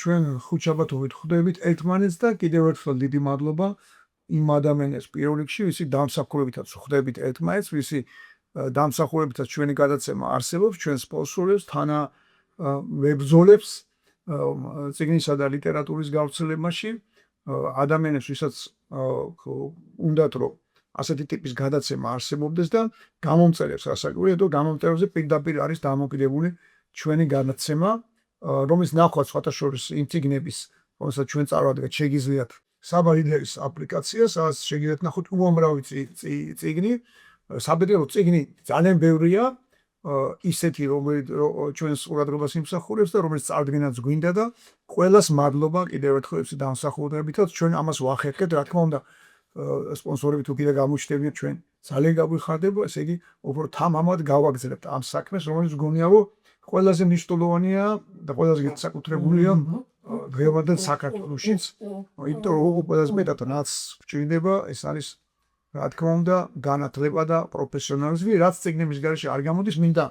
ჩვენ ხუთშაბათობით ხვდებით ერთმანეთს და კიდევ ერთხელ დიდი მადლობა იმ ადამიანებს პირველ რიგში, ვისი დამსახურებითაც ხვდებით ერთმანეთს, ვისი დამსახურებითაც ჩვენი გადაცემა არსებობს, ჩვენ სპონსორებს, თანა ვებრძოლებს წიგნისა და ლიტერატურის გავრცელებაში, ადამიანებს, ვისაც უნდათ რომ ასეთი ტიპის გადაცემა არსებობდეს და გამომწერებს ასაკური, თუ გამომწერებზე პირდაპირ არის დამოკიდებული ჩვენი გადაცემა, რომლის ნახვაც სხვათა შორის იმ წიგნების, რომელსაც ჩვენ წარვადგეთ, შეგიძლიათ საბალიდერის აპლიკაცია, სადაც შეგიძლიათ ნახოთ უამრავი წიგნი, საბედრო წიგნი ძალიან ბევრია, ისეთი რომელიც ჩვენს ყურადღებას იმსახურებს და რომელიც წარდგენაც გვინდა და ყველას მადლობა კიდევ ერთხელ დამსახურებითაც ჩვენ ამას ვახერხებთ, რა თქმა უნდა სპონსორები თუ კიდე გამოჩნდებიან ჩვენ ძალიან გაგვიხარდება, ესე იგი უფრო თამამად გავაგზავნებთ ამ საქმეს, რომელიც გონია რომ ყველაზე მნიშვნელოვანია და ყველაზე საკუთრებულია დღევანდელ საქართველოშიც, იმიტომ რომ ყველაზე მეტად რაც გვჭირდება, ეს არის რა თქმა უნდა განათლება და პროფესიონალიზმი, რაც წიგნების გარეშე არ გამოდის, მინდა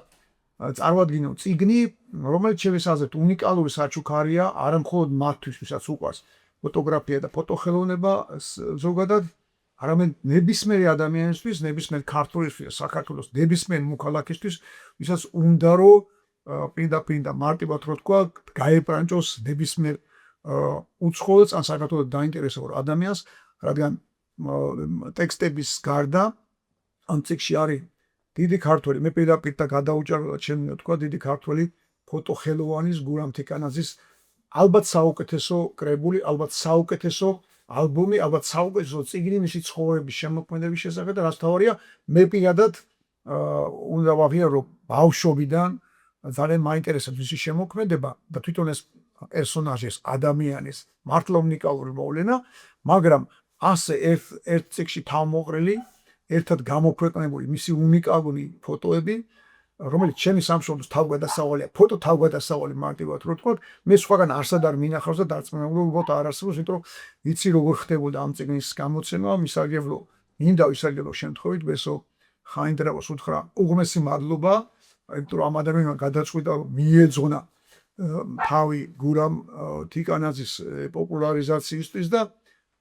წარვადგინო წიგნი, რომელიც შევესაზრეთ უნიკალური საჩუქარია, არა მხოლოდ მათთვის, ვისაც უყვარს ფოტოგრაფია და ფოტოხელოვნება ზოგადად, არამედ ნებისმიერი ადამიანისთვის, ნებისმიერ ქართველისთვის, საქართველოს ნებისმიერ მოქალაქისთვის, ვისაც უნდა რომ პირდაპირ და მარტივად რო თქვა, გაეპრანჭოს ნებისმიერ უცხოელს ან საქართველოს დაინტერესებულ ადამიანს, რადგან ტექსტების გარდა ამ წიგნში არის დიდი ქართველი, მე პირდაპირ და გადაუჭარბად შემიძლია თქვა, დიდი ქართველი ფოტოხელოვანის გურამ თიკანაძის ალბათ საუკეთესო კრებული, ალბათ საუკეთესო ალბომი, ალბათ საუკეთესო წიგნი მისი ცხოვრების შემოქმედების შესახებ და რაც თავარია, მე პირადად უნდა ვაღიარო რომ ბავშვობიდან ძალიან მაინტერესებს მისი შემოქმედება და თვითონ ეს პერსონაჟის ადამიანის მართლა უნიკალური მოვლენა, მაგრამ ასე ერთ წიგნში თავმოყრილი, ერთად გამოქვეყნებული მისი უნიკალური ფოტოები, რომელიც ჩემი სამშობლოს თავგადასავალია, ფოტო თავგადასავალი მარტივად რო თქვა, მე სხვაგან არსად არ მინახავს და დარწმუნებულად არ არსებობს, იმიტომ რომ ვიცი როგორ ხდებოდა ამ წიგნის გამოცემა, მინდა ვისარგებლო შემთხვევით ბესო ხაინდრავას უთხრა უღმესი მადლობა, იმიტომ რომ ამ ადამიანმა გადაწყვიტა მიეძღვნა თავი გურამ თიკანაძის პოპულარიზაციისთვის და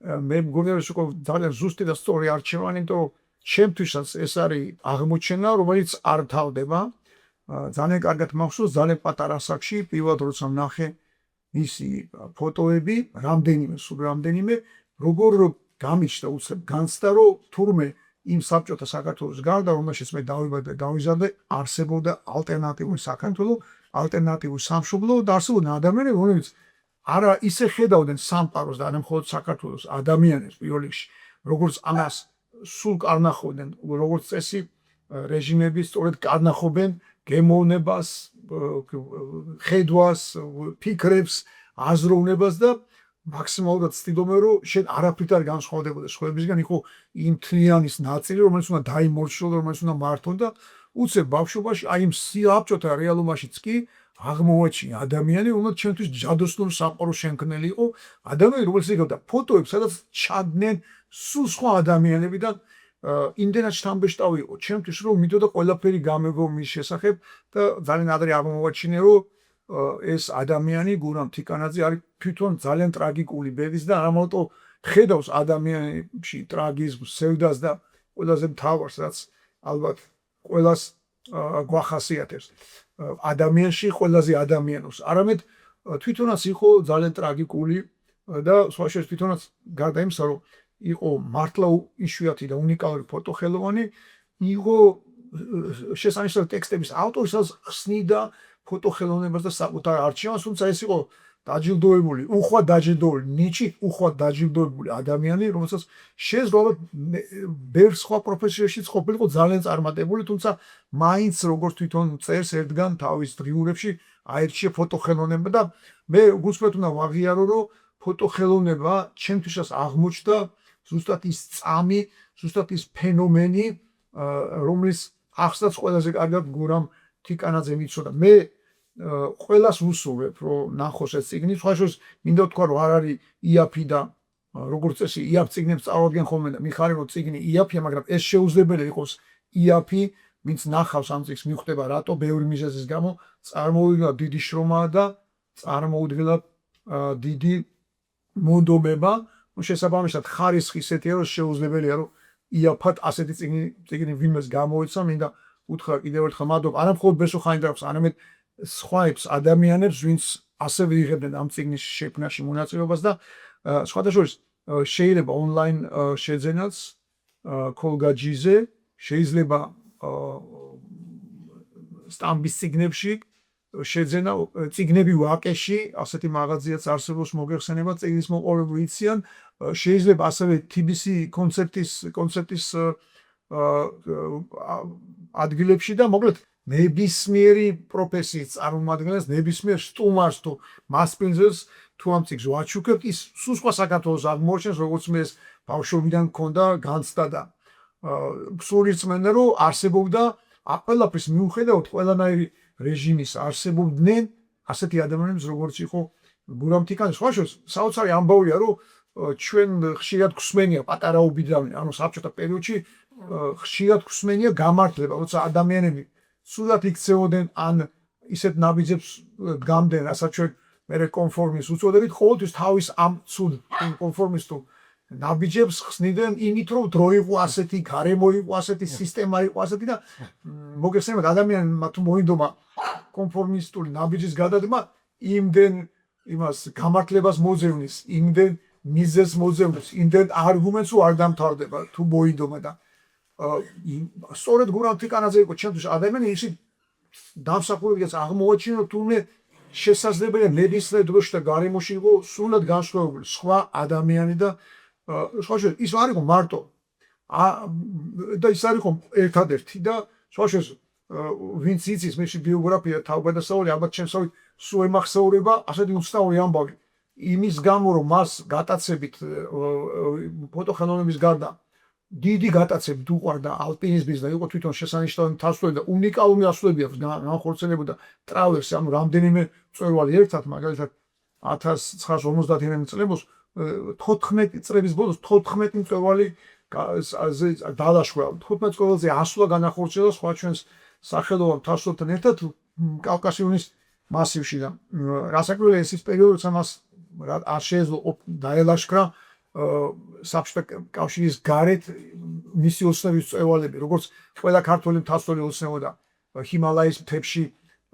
მე მგონია რომ უკვე ძალიან ზუსტი და სწორი არჩევანი, იმიტომ რომ ჩემთვისაც ეს არის აღმოჩენა, რომელიც არ თავდება. ძალიან კარგად მახსოვს, ძალიან პატარა ასაკში, პირველად როცა ვნახე მისი ფოტოები, რამდენიმე, როგორ გამიჩნდა უცებ განცდა, რომ თურმე იმ საბჭოთა საქართველოს გარდა, რომელშიც მე დავიბადე და დავიზარდე, არსებობდა ალტერნატიული საქართველო, ალტერნატიული სამშობლო და არსებობდნენ ადამიანები, რომლებიც არა ისე ხედავდნენ სამყაროს და არა მხოლოდ საქართველოს ადამიანებს პირველ რიგში, როგორც ამას სულ კარნახობდნენ, როგორც წესი რეჟიმები სწორედ კარნახობენ გემოვნებას, ხედვას, ფიქრებს, აზროვნებას და მაქსიმალურად ცდილობენ, რომ შენ არაფრით არ განსხვავდებოდეს სხვებისგან, იყო იმ თლიანის ნაწილი, რომელიც უნდა დაიმორჩილო, რომელიც უნდა მართონ და უცებ ბავშვობაში აი იმ საბჭოთა რეალობაშიც კი აღმოაჩინა ადამიანი, რომელიც ჩვენთვის ჯადოსნურ სამყაროს შემქმნელი იყო, ადამიანი, რომელიც იღებდა ფოტოებს, სადაც ჩადნენ სულ სხვა ადამიანები და იმდენად შთამბეჭდავი იყო ჩემთვის, რომ მიდოდა ყველაფერი გამეგო მის შესახებ და ძალიან ადრე აღმოვაჩინე, რომ ეს ადამიანი გურამ თიკანაძე არის თვითონ ძალიან ტრაგიკული ბედის და არამარტო ხედავს ადამიანებში ტრაგიზმს, სევდას და ყველაზე მთავარს, რაც ალბათ ყველას გვახასიათებს ადამიანში ყველაზე ადამიანოს, არამედ თვითონაც იყო ძალიან ტრაგიკული და სხვა შორის თვითონაც გარდა იმისა, რომ იყო მართლა იშვიათი და უნიკალური ფოტოხელოვანი, იყო შესანიშნავი ტექსტების ავტორი, სადაც ხსნიდა ფოტოხელოვნებას და საკუთარ არჩევანს, თუმცა ეს იყო დაჯილდოებული, უხვად დაჯილდოებული, ნიჭით უხვად დაჯილდოებული ადამიანი, რომელსაც შეეძლო ბევრ სხვა პროფესიაშიც ყოფილიყო ძალიან წარმატებული, თუმცა მაინც როგორც თვითონ წერს ერთგან თავის დღიურებში აირჩია ფოტოხელოვნება და მე უცბად უნდა ვაღიარო, რომ ფოტოხელოვნება ჩემთვისაც აღმოჩნდა ზუსტად ის წამი, ზუსტად ის ფენომენი, რომლის ახსნაც ყველაზე კარგად გურამ თიკანაძემ იცოდა. მე ყველას ვუსურვებ, რომ ნახოს ეს წიგნი, სხვა შორის მინდა ვთქვა, რომ არ არის იაფი და როგორც წესი იაფ წიგნებს წარვადგენ ხოლმე და მიხარებ, რომ წიგნი იაფია, მაგრამ ეს შეუძლებელი იყოს იაფი, ვინც ნახავს ამ წიგნს, მიხვდება რატო ბევრი მიზეზის გამო წარმოუდგენლად დიდი შრომაა და წარმოუდგენლად დიდი მონდომება, შესაბამისად ხარისხი ისეთია, რომ შეუძლებელია, რომ იაფად ასეთი წიგნი ვინმეს გამოეცა, მინდა უთხრა კიდევ ერთხელ მადლობა, არა მხოლოდ ბესოხაინდრებს, არამედ სხვაებს ადამიანებს, ვინც ასევე იღებდნენ ამ წიგნის შექმნაში მონაწილეობას და სხვადასხვა შეიძლება ონლაინ შეძენაც კოლგაჯიზე, შეიძლება სტამბის წიგნებში შეძენა წიგნები ვაკეში, ასეთი მაღაზიაც არსებობს მოგეხსენება წიგნის მოყოლებული იციან, შეიძლება ასევე TBC კონცერტის ადგილებში და მოკლედ ნებისმიერი პროფესიის წარმომადგენელს, ნებისმიერ სტუმარს თუ მასპინძელს თუ ამ წიგნს ვაჩუქებ, ის სულ სხვა საქართველოს აღმოაჩენს, როგორც მე ეს ბავშვობიდან მქონდა განცდა და სული რწმენდა, რომ არსებობდა ყველაფრის მიუხედავად ყველანაირი რეჟიმის არსებობდნენ ასეთი ადამიანებს, როგორც იყო გურამ თიკანის. ხაშოს საოცარი ამბავია, რომ ჩვენ ხშირად გვსმენია პატარაობიდანვე, ანუ საბჭოთა პერიოდში ხშირად გვსმენია გამართლება, როცა ადამიანები სულად იქცეოდნენ ან ისეთ ნაბიჯებს დგამდნენ, რასაც ჩვენ მე კონფორმის უწოდებით, ყოველთვის თავის ამ ცუდ კონფორმისტულ ნაბიჯებს ხსნიდნენ იმით, რომ დრო იყო ასეთი, გარემო იყო ასეთი, სისტემა იყო ასეთი და მოგეხსენებათ ადამიანმა თუ მოინდომა კონფორმისტული ნაბიჯის გადადგმა, იმდენ იმას გამართლებას მოძევნის, იმდენ მიზეზს მოძევნის, იმდენ არგუმენტს არ დამთავრდება თუ მოინდომა და სწორედ გურამ თიკანაძე იყო ჩემთვის ადამიანი, ისე დამსახურებითაც აღმოაჩინა, რომ თურმე შესაძლებელია ნებისმიერ დროში და გარემოში იყო სრულად განსხვავებული სხვა ადამიანი და სხვაშორის ის არ იყო მარტო და ის არ იყო ერთადერთი და სხვაშორის ვინც იცის მისი ბიოგრაფია თავგადასავალი ალბათ ჩემსავით სულ ემახსოვრება ასეთი უცნაური ამბავი იმის გამო რომ მას გატაცებით ფოტოხელოვნების გარდა დიდი გატაცებით უყვარდა ალპინიზმის და იყო თვითონ შესანიშნავი მთასწვერი და უნიკალური ასოები აქვს განხორციელებოდა ტრავერსი, ანუ რამდენიმე მწვერვალი ერთად, მაგალითად 1950 წლებს 14 წლების ბოლოს 14 მწვერვალი დალაშქრა. 15 მწვერვალზე ასვლა განახორციელა სხვა ჩვენს სახელოვან მთასწორთან ერთად კავკასიონის მასივში და რასაკვირველია ეს პერიოდი, როცა მას არ შეეძლო დაელაშქრა საბჭოთა კავშირის გარეთ მისი ოცნების მწვერვალები, როგორც ყველა ქართველი მთასწორი ოცნებოდა ჰიმალაის მთებში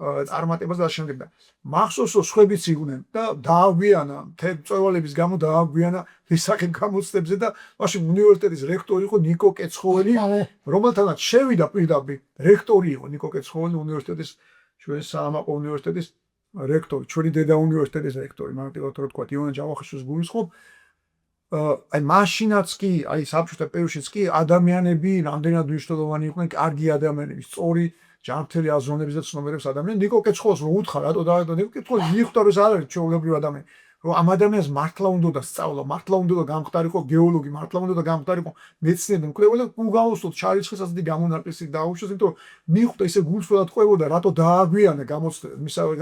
წარმატებას და შემდეგ და მახსოვს რომ სხვებიც იყვნენ და დააგვიანა მწვერვალების გამო დააგვიანა ისაკენ გამოცდებზე და მაშინ უნივერსიტეტის რექტორი იყო ნიკო კეცხოველი, რომელთანაც შევიდა პირდაპირ რექტორი იყო ნიკო კეცხოველი უნივერსიტეტის ჩვენი საამაყო უნივერსიტეტის რექტორი, ჩვენი დედა უნივერსიტეტის რექტორი, მარტივად რო თქვა იონა ჯავახიშვილის გულისხმობ აი მაშინაც კი, აი საბჭოთა პერიოდშიც კი ადამიანები რამდენად მნიშვნელოვანი იყვნენ, კარგი ადამიანები, სწორი ჯანმრთელი აზროვნების და ცნობიერების ადამიანები. ნიკო კეცხოველს რომ უთხრა, რატო და ნიკო კეცხოველი მიხვდა რომ ეს არ არის ჩვეულებრივი ადამიანი, რომ ამ ადამიანს მართლა უნდა სწავლა, მართლა უნდა გამხდარიყო გეოლოგი, მართლა უნდა გამხდარიყო მეცნიერი მკვლევარი, უგავოსოთ ჩარიცხეს ასეთი გამონაკლისი დაუშვეს, იმიტომ რომ მიხვდა ისე გულსვლად ყვებოდა, რატო დააგვიანა გამოცდა, მისავე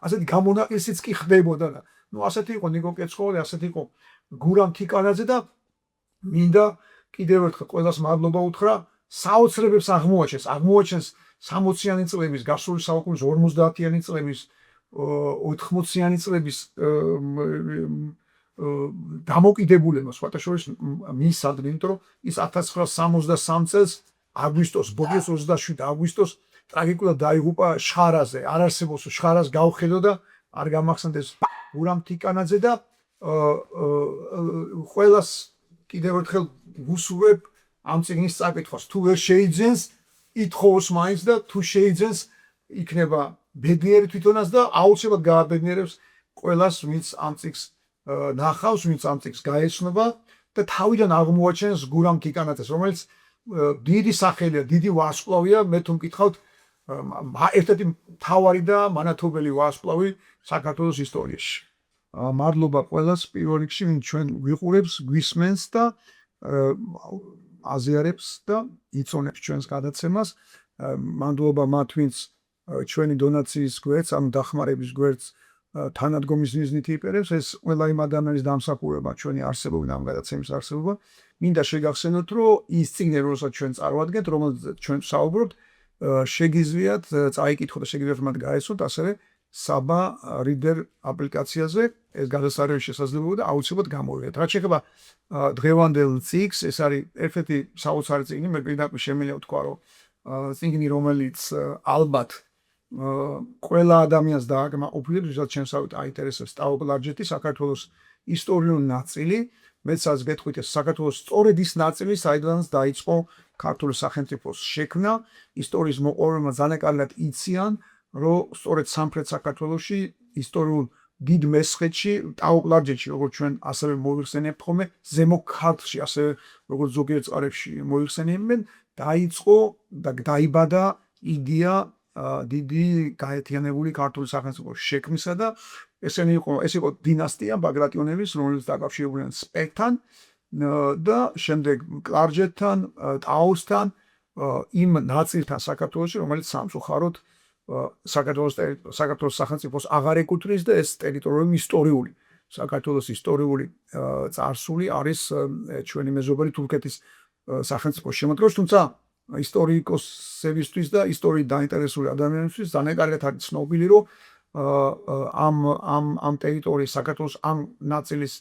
ასეთი გამონაკლისიც კი ხდებოდა და ნუ ასეთი იყო ნიკო კეცხოველი, ასეთი იყო გურამ თიკანაძე და მინდა კიდევ ერთხელ ყველას მადლობა უთხრა, საოცრებებს აღმოაჩენს 60-იანი წლების, გასული საუკუნის 50-იანი წლების, 80-იანი წლების დამოკიდებულება, სხვათა შორის მისადმი, იმიტომ რომ ის 1963 წელს აგვისტოს, ბოდიოს 27 აგვისტოს ტრაგიკულად დაიღუპა შხარაზე, არ არსებობს შხარას გავხედო და არ გამახსენდეს გურამ თიკანაძე და ყველას კიდევ ერთხელ ვუსურვებ ამ წიგნის წაკითხვას, თუ ვერ შეიძენს ითხოვოს მაინც და თუ შეიძენს იქნება ბედნიერი თვითონაც და აუცილებლად გააბედნიერებს ყველას, ვინც ამ წიგნს ნახავს, ვინც ამ წიგნს გაეცნობა და თავიდან აღმოაჩენს გურამ თიკანაძეს, რომელიც დიდი სახელია, დიდი ვარსკვლავია, მე თუ მკითხავთ ერთ-ერთი მთავარი და მანათობელი ვარსკვლავი საქართველოს ისტორიაში. მადლობა ყველას პირველ რიგში, ვინც ჩვენ ვიყურებს, გვისმენს და აზიარებს და იწონებს ჩვენს გადაცემას. მადლობა მათ, ვინც ჩვენი დონაციის გვერდს, ანუ დახმარების გვერდს თანადგომის მიზნით იპერებს. ეს ყველა იმ ადამიანის დამსახურება, ჩვენი არსებობა, ამ გადაცემის არსებობა. მინდა შეგახსენოთ, რომ ის წიგნები, რომელსაც ჩვენ წარვადგენთ, რომელზეც ჩვენ ვსაუბრობთ, შეგიძლიათ წაიკითხოთ და შეგიძლიათ მათ გაეცნოთ ასევე საბა reader აპლიკაციაზე ეს გადასარევი შესაძლებლობა და აუცილებლად გამოვიდეთ. რაც შეეხება დღევანდელ ციკლს, ეს არის ერთ-ერთი საოცარი წიგნი, მე პირდაპირ შემიძლია ვთქვა, რომ წიგნი, რომელიც ალბათ ყველა ადამიანს დააკმაყოფილებს, ვისაც შემსავით აინტერესებს ტაო-კლარჯეთი, საქართველოს ისტორიული ნაწილი, მეცაც გეტყვით ეს საქართველოს სწორედ ის ნაწილი, საიდანაც დაიწყო ქართული სახელმწიფოს შექმნა, ისტორიის მოყვარებმა ძალიან კარგად იციან, რომ სწორედ სამხრეთ საქართველოში ისტორიულ დიდ მესხეთში, ტაო-კლარჯეთში, როგორც ჩვენ ასევე მოიხსენიებთ ხოლმე, ზემო ქართლში, ასევე როგორც ზოგიერთ წყარებში მოიხსენიებენ, დაიწყო და დაიბადა იდეა დიდი გაერთიანებული ქართული სახელმწიფოს შექმნისა და ეს იყო დინასტია ბაგრატიონების, რომელიც დაკავშირებულია სპექტთან და შემდეგ კლარჯეთთან, ტაოსთან, იმ ნაწილთან საქართველოში, რომელიც სამწუხაროდ საქართველოს სახელმწიფოს აღარ ეკუთვნის და ეს ტერიტორიული ისტორიული საქართველოს ისტორიული წარსული არის ჩვენი მეზობელი თურქეთის სახელმწიფოს შემოდგომაში, თუმცა ისტორიკოსებისთვის და ისტორიით დაინტერესებული ადამიანებისთვის ძალიან კარგად არის ცნობილი, რომ ამ ტერიტორიის საქართველოს ამ ნაწილის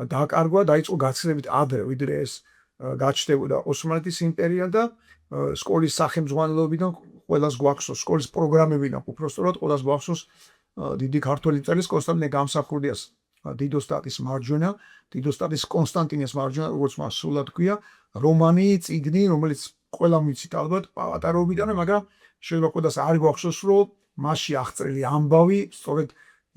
დაკარგვა დაიწყო გაცილებით ადრე, ვიდრე ეს გაჩნდებოდა ოსმალეთის იმპერია და სკოლის სახელმძღვანელობიდან ყველას გვახსოვს, სკოლის პროგრამებიდან უпростоრად ყველას გვახსოვს დიდი ქართველი მწერლის კონსტანტინე გამსახურდიას დიდოსტატის მარჯვენა, დიდოსტატის კონსტანტინეს მარჯვენა, როგორც მას სულად ჰქვია, რომანი, წიგნი, რომელიც ყველამ ვიცით ალბათ პატარობიდანვე, მაგრამ შეიძლება ყველას არ გვახსოვს, რომ მასში აღწერილი ამბავი სწორედ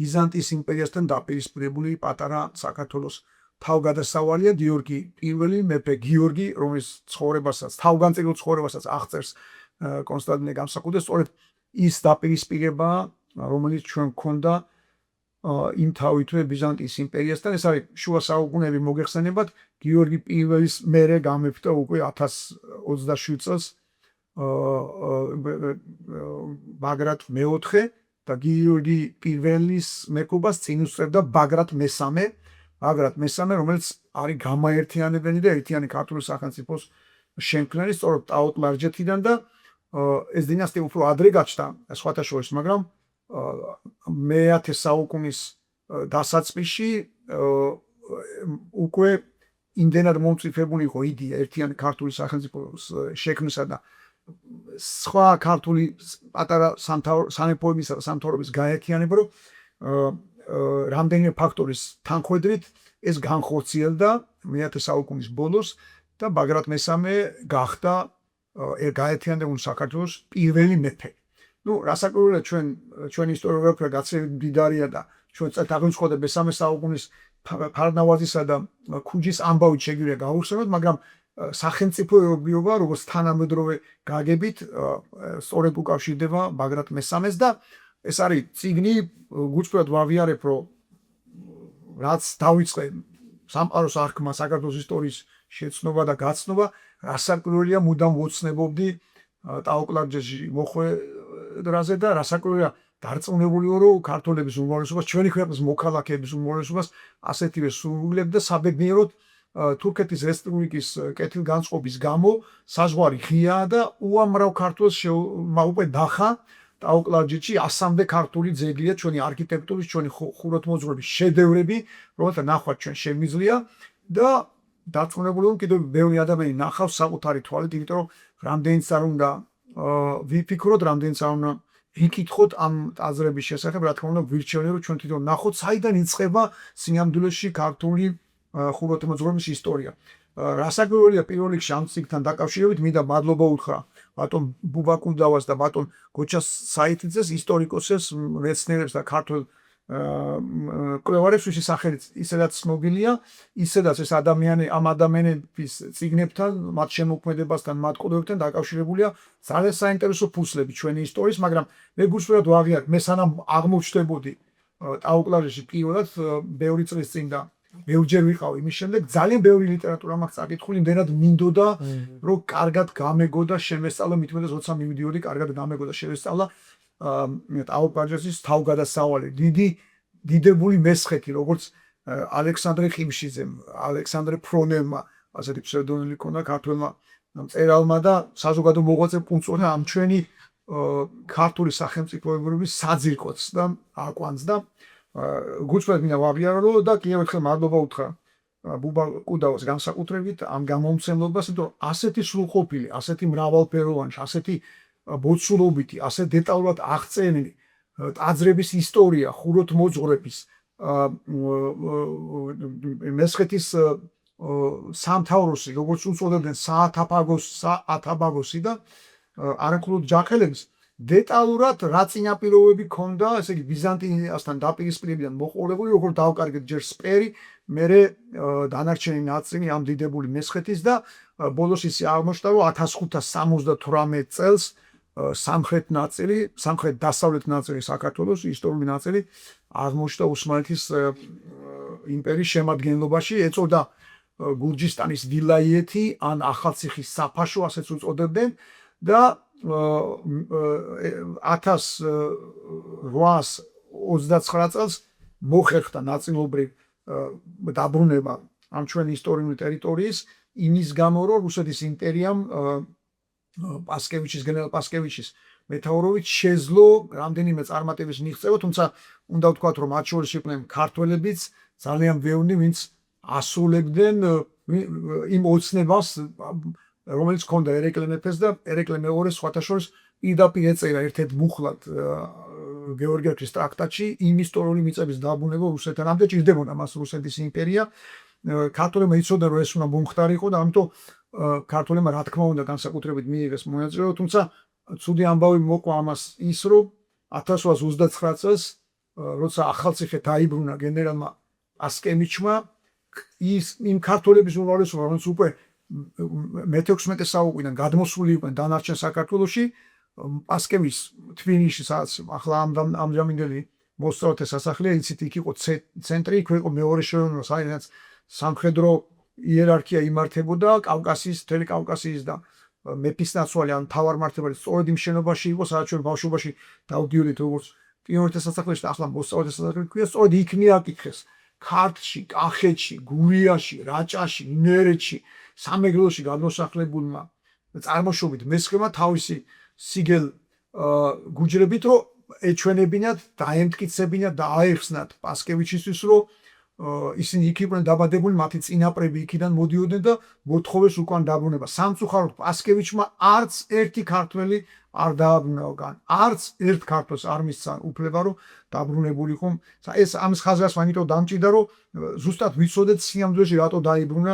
ბიზანტიის იმპერიასთან დაპირისპირებული პატარა საქართველოს თავგადასავალია გიორგი პირველი მეფე გიორგი, რომლის ცხოვრებასაც, თავგანწირულ ცხოვრებასაც აღწერს კონსტანტინე გამსახურდია, სწორედ ის დაპირისპირება, რომელიც ჩვენ გქონდა იმ თავითვე ბიზანტიის იმპერიასთან, ეს არის შუა საუკუნეები მოგეხსენებათ, გიორგი პირველის მერე გამეფდა უკვე 1027 წელს ბაგრატ მეოთხე და გიორგი პირველის მეფობას წინ უსწრებდა ბაგრატ მესამე, რომელიც არის გამაერთიანებელი და ერთიანი ქართული სახელმწიფოს შემქმნელი, სწორედ ტაო-კლარჯეთიდან და ეს დინასტია უფრო ადრე გაჩნდა სხვათა შორის, მაგრამ მე-10 საუკუნის დასაწყისში უკვე იმდენად მომწიფებული იყო იდეა ერთიანი ქართული სახელმწიფოს შექმნისა და სხვა ქართული პატარა სამეფოებისა და სამთავრობის გაერთიანება, რომ რამდენიმე ფაქტორის თანხვედრით ეს განხორციელდა მე-10 საუკუნის ბოლოს და ბაგრატ მესამე გახდა გაერთიანებული საქართველოს პირველი მეფე. რასაკვირველია ჩვენი ისტორიოგრაფია გაცილებით მდიდარია და ჩვენ წელთაღრიცხვად მე-3 საუკუნის ფარნავაზისა და ქუჯის ამბავით შეგვიძლია გავუხსენოთ, მაგრამ სახელმწიფოებრიობა, როგორც თანამედროვე გაგებით, სწორედ უკავშირდება ბაგრატ მესამეს და ეს არის წიგნი, გულწრფელად ვავიარებ, რომ რაც დავიწყე სამყაროს არქმა საქართველოს ისტორიის შეცნობა და გაცნობა, რასაკვირველია მუდამ ვოცნებობდი ტაო-კლარჯეთში მოხვედრაზე და რასაკვირველია დარწმუნებული ვარ, რომ ქართველების უმრავლესობას, ჩვენი ქვეყნის მოქალაქეების უმრავლესობას ასეთივე სურვილებ და საბედნიეროდ თურქეთის რესპუბლიკის კეთილგანწყობის გამო საზღვარი ღიაა და უამრავ ქართველს უკვე ნახა ტაო-კლარჯეთში 100-მდე ქართული ძეგლია, ჩვენი არქიტექტურის, ჩვენი ხუროთმოძღვრების შედევრები, რომელთა ნახვა ჩვენ შემიძლია და დარწმუნებული ვარ, კიდევ ბევრი ადამიანი ნახავს საკუთარი თვალით, იმიტომ რომ რამდენიც არ უნდა ვიფიქროთ, რამდენიც არ უნდა ვიკითხოთ ამ აზრების შესახებ, რა თქმა უნდა, ვირჩევენ, რომ ჩვენ თვითონ ნახოთ, საიდან იწყება სინამდვილეში ქართული ხუროთმოძღვრების ისტორია. რასაკვირველია პირველ რიგში ამ წიგნთან დაკავშირებით მინდა მადლობა უთხრა ბატონ ბუბაკუნდავას და ბატონ გოჩა საიტიძეს, ისტორიკოსებს, მეცნიერებს და ქართულ კვლევარებს, ვისი სახელით ისედაც ცნობილია, ისედაც ეს ამ ადამიანების წიგნებთან, მათ შემოქმედებასთან, მათ კვლევებთან დაკავშირებულია ძალიან საინტერესო ფურცლები ჩვენი ისტორიის, მაგრამ მე გულწრფელად ვაღიარებ, მე სანამ აღმოჩნდებოდი ტაო-კლარჯეთში პირველად ბევრი წლის წინ და ბევრჯერ ვიყავ იმის შემდეგ, ძალიან ბევრი ლიტერატურა მაქვს წაკითხული, იმდენად მინდოდა, რომ კარგად გამეგო და შემესწავლა, მithumetes როცა მივიდიოდი, კარგად გამეგო და შემესწავლა ტაო-კლარჯეთის თავგადასავალი, დიდებული მესხეთი, როგორც ალექსანდრე ხიმშიძემ, ალექსანდრე ფრონელმა, ასეთი ფსევდონიმი ჰქონდა ქართველმა მწერალმა და საზოგადო მოღვაწე კუნწულმა ამ ჩვენი ქართული სახელმწიფოებრების საძირკოც და აკვანს და გულწრფელად მინდა ვაღიარო და კიდევ ერთხელ მადლობა უთხრა ბუბა კუდაოს განსაკუთრებით ამ გამომცემლობას, იმიტომ რომ ასეთი სრულყოფილი, ასეთი მრავალფეროვანი, ასეთი ბოცულობითი, ასეთ დეტალურად აღწერილი ტაძრების ისტორია, ხუროთმოძღვრების, მესხეთის სამთავროსი, როგორც უწოდებდნენ საათაბაგოსი და არამხოლოდ ჯაყელების დეტალურად რა წინაპირობები ქონდა, ესე იგი ბიზანტიასთან დაპირისპირებიდან მოყოლებული, როგორც დავკარგეთ ჯერ სპერი, მერე დანარჩენი ნაწილი ამ დიდებული მესხეთის და ბოლოს ისე აღმოჩნდა, რომ 1578 წელს სამხრეთ დასავლეთ ნაწილი საქართველოს ისტორიული ნაწილი აღმოჩნდა ოსმალეთის იმპერიის შემადგენლობაში, ეწოდა გურჯისტანის ვილაიეთი ან ახალციხის საფაშო, ასეც უწოდებდნენ და 1829 წელს მოხერხდა ნაწილობრივ დაბრუნება ამ ჩვენი ისტორიული ტერიტორიის იმის გამო, რომ რუსეთის იმპერიამ გენერალ პასკევიჩის მეთაურობით შეძლო რამდენიმე წარმატების მიღწევა, თუმცა უნდა ვთქვათ, რომ მათ შორის იყვნენ ქართველებიც ძალიან ბევრი, ვინც ასრულებდნენ იმ ოცნებას, რომელიც ჰქონდა ერეკლე მეფეს და ერეკლე მეორეს სხვათა შორის პირდაპირ ეწერა ერთ-ერთ მუხლად გეორგიევსკის ტრაქტატში იმ ისტორიული მიწების დაბრუნება რუსეთთან. ამდენ ჭირდებოდა მას რუსეთის იმპერია. ქართველებმა იცოდნენ, რომ ეს უნდა მომხდარიყო და ამიტომ ქართველებმა რა თქმა უნდა განსაკუთრებით მიიღეს მონაწილეობა, თუმცა ცუდი ამბავი მოყვა ამას ის, რომ 1829 წელს როცა ახალციხე დაიბრუნა გენერალმა პასკევიჩმა, იმ ქართველების უმრავლესობა, რომელიც უკვე მე-16 საუკუნიდან გადმოსული იყვნენ დანარჩენ საქართველოში, პასკევის თბილისში, სადაც ახლა ამჟამინდელი მოსწავლეთა სასახლეა, იცით, იქ იყო ცენტრი, იქ იყო მეორე შენობი, საიდანაც სამხედრო იერარქია იმართებოდა მთელი კავკასიის და მეფის ნაცვალი ან მთავარმართებელი სწორედ იმ შენობაში იყო, სადაც ჩვენ ბავშვობაში დავდიოდით როგორც პიონერთა სასახლეში და ახლა მოსწავლეთა სასახლე ქვია, სწორედ იქ მიაკითხეს ქართლში, კახეთში, გურიაში, რაჭაში, იმერეთში, სამეგრელოში გადმოსახლებულმა წარმოშობით მესხებმა თავისი სიგელ გუჯრებით, რომ ეჩვენებინათ, დაემტკიცებინათ და აეხსნათ პასკევიჩისთვის, რომ ისინი იქ იყვნენ დაბადებული, მათი წინაპრები იქიდან მოდიოდნენ და მოთხოვეს უკან დაბრუნება. სამწუხაროდ პასკევიჩმა არც ერთი ქართველი არ დააბრუნა, არც ერთ ქართველს არ მისცა უფლება, რომ დაბრუნებულიყო. ეს ამის ხაზგასმა იმიტომ დამჭირდა, რომ ზუსტად ვიცოდეთ სიამძვეში რატო დაიბრუნა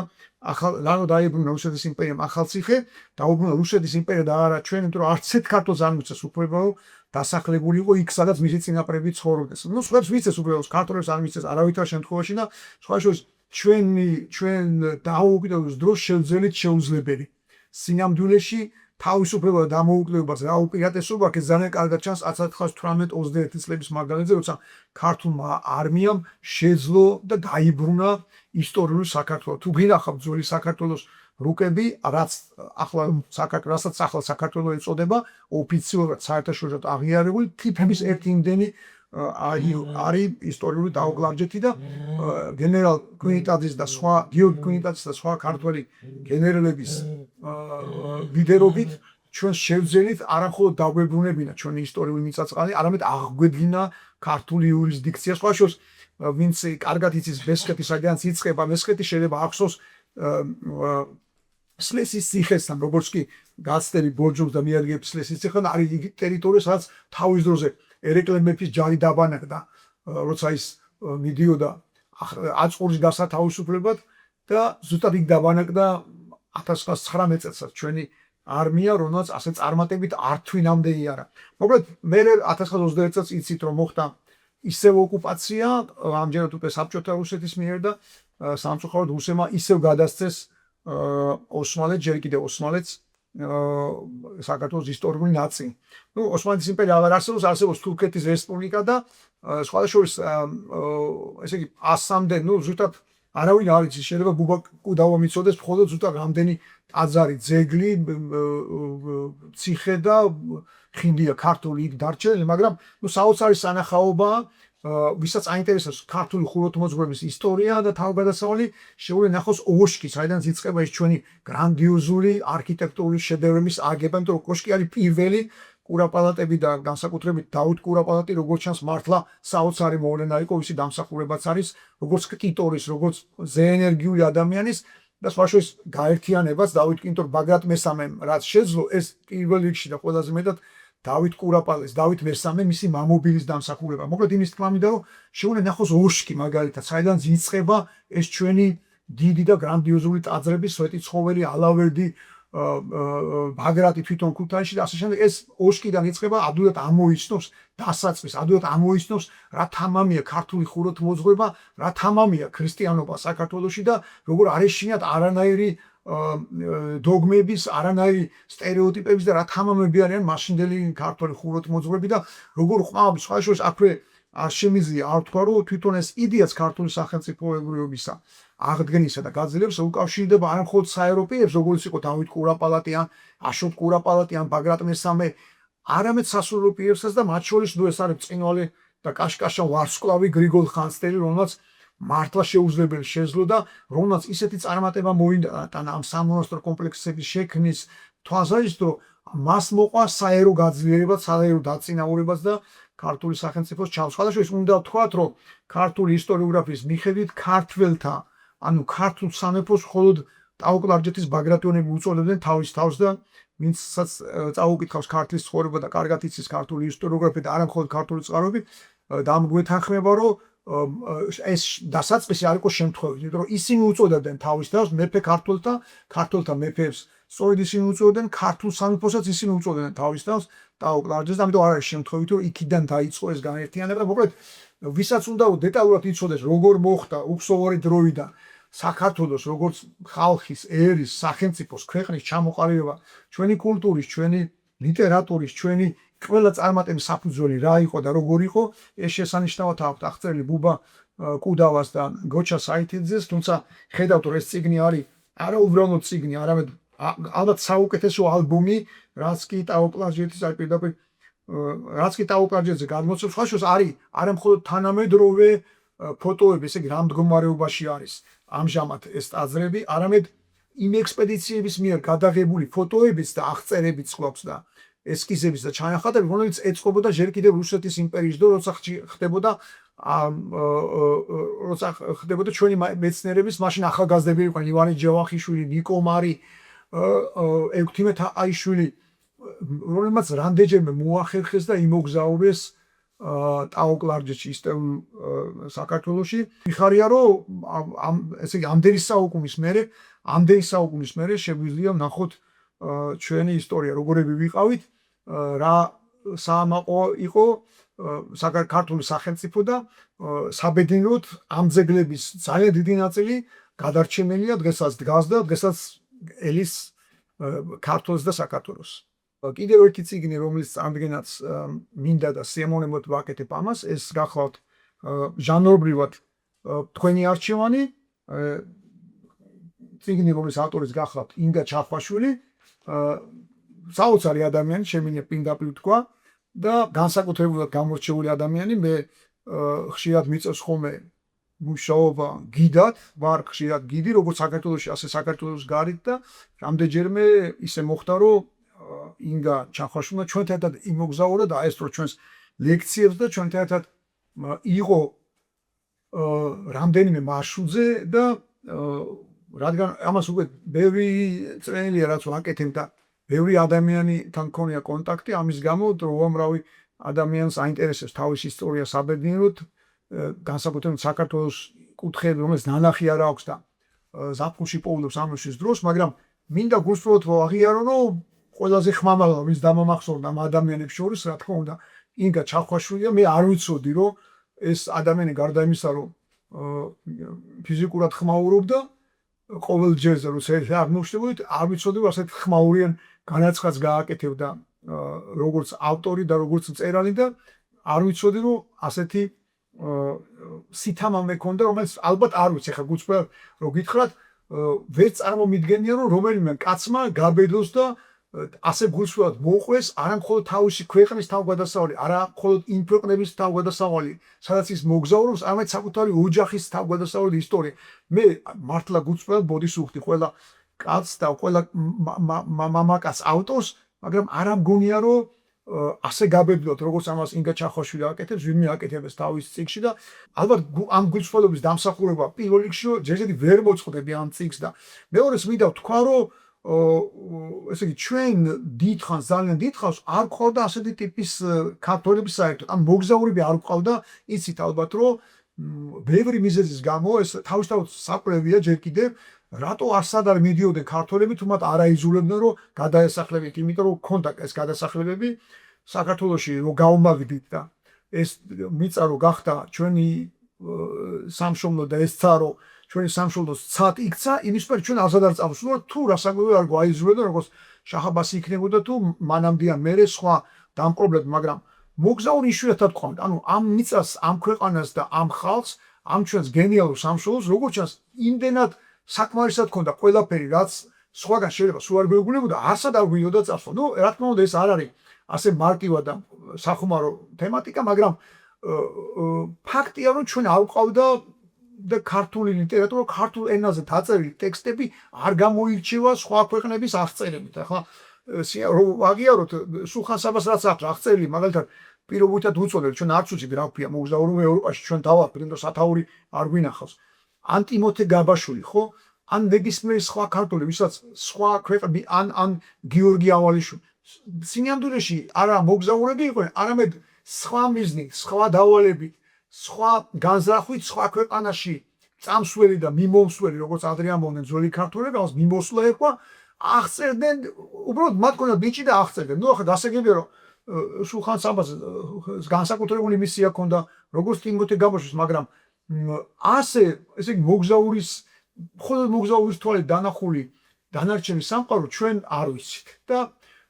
რუსეთის იმპერიამ ახალციხე, დაუბრუნა რუსეთის იმპერია და არა ჩვენ, იმიტომ რომ არც ერთ ქართველს არ მისცეს უფლება, რომ დასახლებულიყო იქ, სადაც მისი წინაპრები ცხოვრობდნენ. ნუ სხვებს მისცეს უფლება, ქართველებს არ მისცეს არავითარ შემთხვევაში და სხვა შორის ჩვენ დაუკვირდების დროს შევძელით შეუძლებელი. სინამდვილეში თავისუფლება და დამოუკიდებლობას რა უპირატესობა აქვს, ძალიან კარგად ჩანს 1918-21 წლების მაგალითზე, როცა ქართულმა არმიამ შეძლო და დაიბრუნა ისტორიული საქართველო. თუ გინახავთ ძველი საქართველოს რუკები, რასაც ახლა საქართველო ეწოდება, ოფიციალურად საერთაშორისო აღიარებული თითქმის ერთი იმდენი არის ისტორიული დაუგლარჯეთი და გენერალ კვინიტაძის და სხვა ქართველი გენერლების ლიდერობით ჩვენ შევძელით არამხოლოდ დაგვებრუნებინა ჩვენი ისტორიული მიწა-წყალი, არამედ აღგვედგინა ქართული იურისდიქცია. სხვა შორის ვინც კარგად იცის მესხეთი, სადაც იწყება მესხეთი, შეიძლება ახსოვს სლესის ციხესთან, როგორც კი გაცდები ბორჯომს და მიადგებს სლესის ციხესთან, არის იგი ტერიტორია, სადაც თავის დროზე ერეკლე მეფის ჯარი დაბანაკდა, როცა ის მიდიოდა აწყურის გასათავისუფლებად და ზუსტად იქ დაბანაკდა 1919 წელსაც ჩვენი არმია, რომელსაც ასე წარმატებით არ თვინამდე იარა. მოკლედ, მე 1921 წელს იცით, რომ მოხდა ისევ ოკუპაცია, ამჯერად უკვე საბჭოთა რუსეთის მიერ და სამწუხაროდ რუსებმა ისევ გადასცეს ოსმალეთს, ჯერ კიდევ ოსმალეთს საქართველოს ისტორიული ნაწილი. ნუ ოსმალეთის იმპერია აღარ არსებობს თურქეთის რესპუბლიკა და სხვა შორის ესე იგი 100-მდე, ნუ ზუსტად არავინ არ იცის, შეიძლება ბუბა კუდავა მიცოდეს, მხოლოდ ზუსტად რამდენი ტაძარი, ძეგლი, ციხე და ხინდია ქართული იქ დარჩენილი, მაგრამ ნუ საოცარი სანახაობაა, ვისაც აინტერესებს ქართული ხუროთმოძღვრების ისტორია და თავგადასავალი, შეუძლია ნახოს ოსკი, საიდანაც იწყება ეს ჩვენი გრანდიოზული არქიტექტურული შედევრების აგება, იმიტომ რომ კოშკი არის პირველი კურაპალატები და განსაკუთრებით დავით კურაპალატი როგორც ჩანს მართლა საოცარი მოვლენა იყო, ვისი დამსახურებაც არის როგორც კიტორის, როგორც ზეენერგიული ადამიანის და სხვა შორის გაერთიანებას დავით კინტორ ბაგრატ მესამემ რაც შეძლო ეს პირველ რიგში და ყველაზე მეტად დავით კურაპალატის, დავით მესამე მისი მამობილის დამსახურება. მოკლედ იმის თქმა მინდა რომ შეუძლია ნახოს ოშკი მაგალითად, საიდან იწყება ეს ჩვენი დიდი და გრანდიოზული ტაძრები, სვეტი ცხოველი, ალავერდი, ბაგრატი თვითონ ქუთაისში და ასე შემდეგ. ეს ოშკიდან იწყება, ადვილად ამოიცნობს დასაწყის, ადვილად ამოიცნობს რა თამამია ქართული ხუროთმოძღვრება, რა თამამია ქრისტიანობა საქართველოში და როგორ არ ეშინიათ არანაირი დოგმების, არანაირი სტერეოტიპების და რა თამამები არიან მაშინდელი ქართული ხუროთმოძღვრები და როგორ ყმავთ სხვა შორის აქვე არ შემიძლია არ თქვა რომ თვითონ ეს იდეაც ქართული სახელმწიფოებრიობისა აღდგენისა და გაძლიერებას უკავშირდება არა მხოლოდ საევროპეებს, როგორც იყო დავით კურაპალატი ან აშოტ კურაპალატი ან ბაგრატ მესამე, არამედ სასულიერო პირებსაც და მათ შორის ნუ ეს არის ბრწყინვალე და კაშკაშა ვარსკვლავი გრიგოლ ხანძთელი, რომელსაც მართლა შეუძლებელი შეძლო და რომელსაც ისეთი წარმატება მოიტანა ამ სამონასტრო კომპლექსების შექმნის თვალსაზრისით, რომ მას მოყვა საერო გაძლიერება, საერო დაწინაურებას და ქართული სახელმწიფოს ჩალს. სხვადასხვა უნდა ვთქვათ, რომ ქართული ისტორიოგრაფიის მიხედვით ქართველთა, ანუ ქართულ სამეფოს მხოლოდ ტაო-კლარჯეთის ბაგრატიონები უწოდებდნენ თავის თავს და ვინცაც წაუკითხავს ქართლის ცხოვრება და კარგად იცის ქართული ისტორიოგრაფია და არა მხოლოდ ქართული წყაროები, და ამ გვეთანხმება, რომ ეს დასაწყისი არ იყო შემთხვევით, იმიტომ რომ ისინი უწოდებდნენ თავის თავს მეფე ქართველთა მეფეებს, სწორედ ისინი უწოდებდნენ ქართულ სამეფოსაც ისინი უწოდებდნენ თავის თავს ტაო-კლარჯეთს და ამიტომ არ არის შემთხვევით, რომ იქიდან დაიწყო ეს განერთიანება და მოკლედ ვისაც უნდა დეტალურად იცოდეს როგორ მოხდა უხსოვარი დროიდან საქართველოს როგორც ხალხის, ერის, სახელმწიფოს, ქვეყნის ჩამოყალიბება, ჩვენი კულტურის, ჩვენი ლიტერატურის, ჩვენი ყველა წარმატების საფუძველი რა იყო და როგორ იყო, ეს შესანიშნავად აქვთ აღწერილი ბუბა კუდავას და გოჩა საითიძეს, თუმცა ხედავთ რომ ეს წიგნი არის არა უბრალოდ წიგნი, არამედ ალბათ საუკეთესო ალბომი, რაც კი ტაო-კლარჯეთის აი პირდაპირ რაც კი ტაო-კლარჯეთზე გადმოცემს, სხვა შორის არის არა მხოლოდ თანამედროვე ფოტოები, ესე იგი რა მდგომარეობაში არის ამჟამად ეს ტაძრები, არამედ იმ ექსპედიციების მიერ გადაღებული ფოტოებიც და აღწერებიც ყოფს და ესკიზების და ჩანახატები, რომელიც ეწყობოდა ჯერ კიდევ რუსეთის იმპერიის დრო, როცა ხდებოდა ჩვენი მეცნიერების მაშინ ახალგაზრდები იყვნენ ივანე ჯავახიშვილი, ნიკო მარი, ექვთიმე თაყაიშვილი, რომელმაც რამდენჯერმე მოახერხეს და იმოგზაურეს ტაო-კლარჯეთში ისტორიულ საქართველოში. მიხარია რომ ესე იგი ამდენი საუკუნის მერე შეგვიძლია ვნახოთ ჩვენი ისტორია როგორები ვიყავით, რა საამაყო იყო ქართული სახელმწიფო და საბედნიეროდ ამ ძეგლების ძალიან დიდი ნაწილი გადარჩენილია, დღესაც დგას და დღესაც ელის ქართლს და საქართველოს. კიდევ ერთი წიგნი, რომლის წარდგენაც მინდა და სიამოვნებოდ ვაკეთებ ამას, ეს გახლავთ ჟანრობრივად თქვენი არჩევანი, წიგნი, რომლის ავტორიც გახლავთ ინგა ჩახვაშვილი, საოცარი ადამიანი, შემინე პირდაპირ თქვა და განსაკუთრებულად გამორჩეული ადამიანი, მე ხშირად მიწევს ხოლმე მუშაობა გიდად, ვარ ხშირად გიდი, როგორც საქართველოში, ასე საქართველოს გარეთ და რამდენჯერმე ისე მოხდა, რომ ინგა ჩახვაშვილმა ჩვენთან ერთად იმოგზაურა და აესწრო ჩვენს ლექციებს და ჩვენთან ერთად იყო რამდენიმე მარშრუტზე და რადგან ამას უკვე ბევრი წელია რაც ვაკეთებ და ბევრი ადამიანთან მქონია კონტაქტი, ამის გამო უამრავი ადამიანს აინტერესებს თავის ისტორია საბედნიეროდ, განსაკუთრებით საქართველოს კუთხეები, რომელიც ნანახი არ აქვს და ზაფხულში პოულობს ამისთვის დროს, მაგრამ მინდა გულწრფელად ვაღიარო, რომ ყველაზე ხმამაღლა ვის დამამახსოვრდა ამ ადამიანებს შორის, რა თქმა უნდა, ინგა ჩახვაშვილია, მე არ ვიცოდი, რომ ეს ადამიანი გარდა იმისა, რომ ფიზიკურად ხმაურობდა ყოველ ჯერზე, რომ არ მოვშთებოდით, არ ვიცოდი, რომ ასეთ ხმაურიან განაცხადს გააკეთებდა როგორც ავტორი და როგორც მწერალი და არ ვიცოდი, რომ ასეთი სითამამე ქონდა, რომელიც ალბათ არ ვიცი, ხა გუწვევ რომ გითხრათ, ვერ წარმომიდგენია, რომ რომელიმე კაცმა გაბედოს და ასე გულსვლად მოუყვეს არა მხოლოდ თავისი ქვეყნის თავგადასავალი, არა მხოლოდ იმ ქვეყნების თავგადასავალი, სადაც ის მოგზაურობს, არამედ საკუთარი ოჯახის თავგადასავალი ისტორია. მე მართლა გულსვლად ბოდის უხდი ყველა კაცს და ყველა მამაკაცს ავტორს, მაგრამ არ ამგონია, რომ ასე გაბედლოთ, როგორც ამას ინგა ჩახოშვილი აკეთებს, ვინმე აკეთებს თავის წიგნში და ალბათ ამ გულწრფელობის დამსახურება პირველ რიგში ჯერჯერობით ვერ მოწყდები ამ წიგნს და მეორეს მინდა ვთქვა, რომ ესე იგი ჩვენ დიდხანს ძალიან დიდხანს არ ყავდა ასეთი ტიპის ქართველები საერთოდ. ამ მოგზაურები არ ყავდა, იცით ალბათ რომ ბევრი მიზეზის გამო ეს თავისთავად საკვლევია ჯერ კიდევ რატო არსად არ მიდიოდნენ ქართველები თუ მათ არ აიძულებდნენ რომ გადაესახლებინათ, იმიტომ რომ ქონდა ეს გადასახლებები საქართველოში რომ გაუმაგდით და ეს მიწა რომ გახდა ჩვენი სამშობლო და ეს ცა რომ ჩვენი სამშობლოს ცად იქცა, იმის პერ ჩვენ ազად არ წავსულოთ თუ რასაკვირველია არ გვაიზულებდნენ როგორც შაჰ-აბასი იქნებოდა თუ მანამდეა მერე სხვა დამპყრობლები, მაგრამ მოგზაური იშვიათად ყავდა. ანუ ამ მიწას, ამ ქვეყანას და ამ ხალხს, ამ ჩვენს გენიალურ სამშობლოს როგორც ჩანს იმდენად საკმარისად ქონდა ყველაფერი, რაც სხვაგან შეიძლება სულ არ გვეგულებოდა, არსად არ გვიდოდა წასვლა. ნუ რა თქმა უნდა ეს არ არის ასე მარტივად და სახუმარო თემატიკა, მაგრამ ფაქტია რომ ჩვენ არ ყავდა და ქართული ლიტერატურა, ქართულ ენაზე დაწერილი ტექსტები არ გამოირჩევა სხვა ქვეყნების აღწერებით. ახლა რომ აღიაროთ სულხან-საბას რაც აქვს აღწერილი, მაგალითად პირობითად უწოდეთ, ჩვენ არც ვიცით რა ქვია მოგზაურობა ევროპაში, ჩვენ დავაფრინდო სათაური არ გვინახავს. ან ტიმოთე გაბაშვილი, ხო? ან ნებისმიერი სხვა ქართველი, ვისაც სხვა ქვეყნები, ან გიორგი ავალიშვილი. სინამდვილეში არა მოგზაურები იყვნენ, არამედ სხვა მიზნით, სხვა დავალებით, სხვა განზრახვით, სხვა ქვეყანაში წამსველი და მიმომსველი, როგორც ადრე ამბობდნენ ძველი ქართველები, ამას მიმოსვლა ეყვა, აღწერდნენ, უბრალოდ მათ ქონდა ბიჭი და აღწერდნენ. ნუ ახლა გასაგებია რომ სულხან-საბას განსაკუთრებული მისია ქონდა, როგორც ტიმოთე გაბაშვილს, მაგრამ ასე, ესე იგი მოგზაურის, მხოლოდ მოგზაურის თვალით დანახული დანარჩენი სამყარო ჩვენ არ ვიცით. და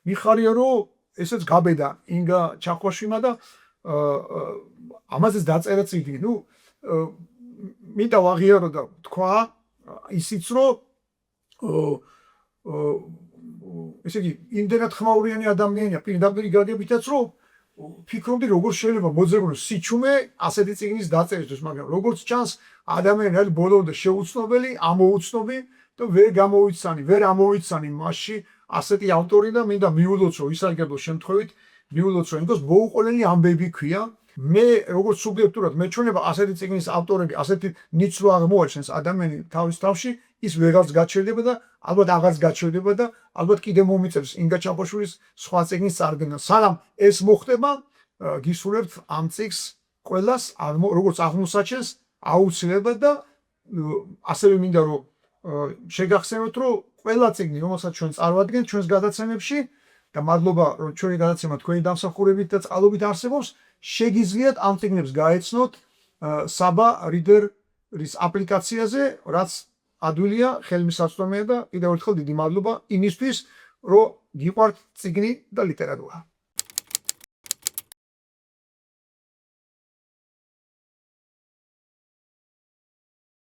მიხარია რომ ესეც გაბედა ინგა ჩახვაშვილმა და ამაზეც დაწერა წიგნი. ნუ მინდა ვაღიარო და თქვა ისიც რომ ესე იგი იმდენად ხმაურიანი ადამიანია პირდაპირ გაგებითაც რომ ფიქრობდი როგორ შეიძლება მოძებნოს სიჩუმე ასეთი წიგნის დაწერისთვის, მაგრამ როგორც ჩანს ადამიანი არის ბოლომდე შეუცნობელი, ამოუცნობი და ვერ ამოვიცანი მასში ასეთი ავტორი და მინდა მიულოცო ისარგებლო შემთხვევით მიულოცო იმას მოუყოლელი ამბები ქვია. მე როგორც სუბიექტურად მეჩვენება ასეთი წიგნის ავტორები ასეთი ნიცლო აღმოაჩენს ადამიანი თავის თავში, ის ვეღარც გაჩერდება და ალბათ აღარც გაჩერდება და ალბათ კიდე მომიწევს ინგა ჩახვაშვილის სხვა წიგნის წარდგენა. სანამ ეს მოხდება, გისურვებთ ამ წიგნს ყველას როგორც აღმოსაჩენს აუცილებლად და ასევე მინდა რომ შეგახსენოთ რომ ყველა წიგნი რომელსაც ჩვენ წარვადგენთ ჩვენს გადაცემებში და მადლობა რომ ჩვენი გადაცემა თქვენი დამსახურებით და წყალობით არსებობს, შეგიძლიათ ამ წიგნებს გაეცნოთ საბა რიდერის აპლიკაციაზე, რაც ადვილია, ხელმისაწვდომია და კიდევ ერთხელ დიდი მადლობა იმისთვის, რომ გიყვართ წიგნი და ლიტერატურა.